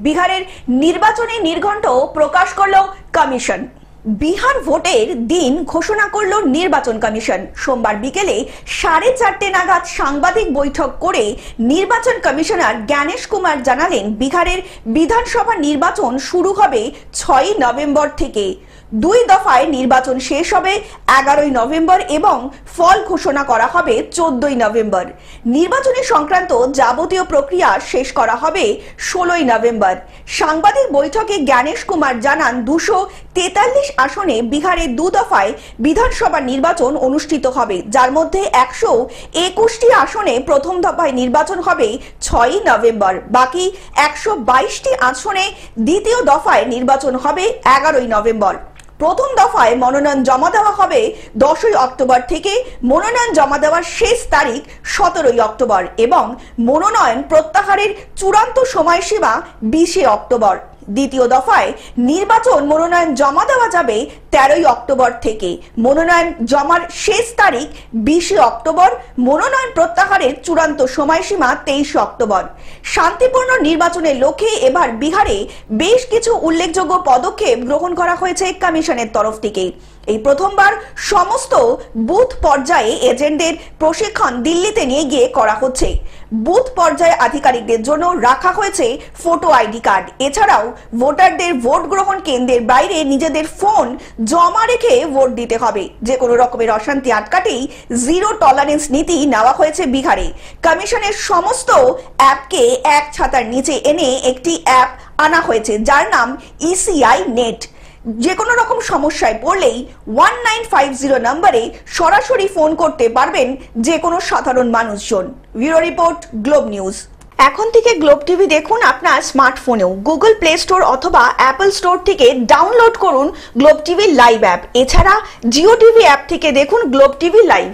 বিহারের নির্বাচনী নির্ঘণ্ট প্রকাশ করল কমিশন। বিহার ভোটের দিন ঘোষণা করল নির্বাচন কমিশন। সোমবার বিকেলে 4:30 নাগাদ সাংবাদিক বৈঠক করে নির্বাচন কমিশনার জ্ঞানেশ কুমার জানালেন, বিহারের বিধানসভা নির্বাচন শুরু হবে 6 নভেম্বর থেকে। 2 দফায় নির্বাচন শেষ হবে 11 নভেম্বর এবং ফল ঘোষণা করা হবে 14 নভেম্বর। নির্বাচনী সংক্রান্ত যাবতীয় প্রক্রিয়া শেষ করা হবে 16 নভেম্বর। সাংবাদিক বৈঠকে জ্ঞানেশ কুমার জানান, 243 আসনে বিহারে 2 দফায় বিধানসভা নির্বাচন অনুষ্ঠিত হবে, যার মধ্যে 121টি আসনে প্রথম দফায় নির্বাচন হবে 6 নভেম্বর। বাকি 122টি আসনে দ্বিতীয় দফায় নির্বাচন হবে 11 নভেম্বর। প্রথম দফায় মনোনয়ন জমা দেওয়া হবে 10 অক্টোবর থেকে। মনোনয়ন জমা দেওয়ার শেষ তারিখ 17 অক্টোবর এবং মনোনয়ন প্রত্যাহারের চূড়ান্ত সময়সীমা 20 অক্টোবর। দ্বিতীয় দফায় নির্বাচন মনোনয়ন জমা দেওয়া যাবে 13 অক্টোবর থেকে। মনোনয়ন জমার শেষ তারিখ 20 অক্টোবর। মনোনয়ন প্রত্যাহারের চূড়ান্ত সময়সীমা 23 অক্টোবর। শান্তিপূর্ণ নির্বাচনের লক্ষ্যে এবার বিহারে বেশ কিছু উল্লেখযোগ্য পদক্ষেপ গ্রহণ করা হয়েছে কমিশনের তরফ থেকে। এই প্রথমবার সমস্ত বুথ পর্যায়ে এজেন্টদের প্রশিক্ষণ দিল্লিতে নিয়ে গিয়ে করা হচ্ছে। বুথ পর্যায়ে আধিকারিকদের জন্য রাখা হয়েছে ফটো আইডি কার্ড। এছাড়াও ভোটারদের ভোট গ্রহণ কেন্দ্রের বাইরে নিজেদের ফোন জমা রেখে ভোট দিতে হবে। যে কোনো রকমের অশান্তি আটকাতেই জিরো টলারেন্স নীতি নেওয়া হয়েছে বিহারে। কমিশনের সমস্ত অ্যাপকে এক ছাতার নিচে এনে একটি অ্যাপ আনা হয়েছে, যার নাম ইসিআই নেট। যে কোনো রকম সমস্যায় পড়লেই 1950 নম্বরে সরাসরি ফোন করতে পারবেন যে কোনো সাধারণ মানুষজন। Bureau report, globe news. এখন থেকে গ্লোব টিভি দেখুন আপনার স্মার্টফোনেও। গুগল প্লে স্টোর অথবা অ্যাপল স্টোর থেকে ডাউনলোড করুন গ্লোব টিভি লাইভ অ্যাপ। এছাড়া জিও টিভি অ্যাপ থেকে দেখুন গ্লোব টিভি লাইভ।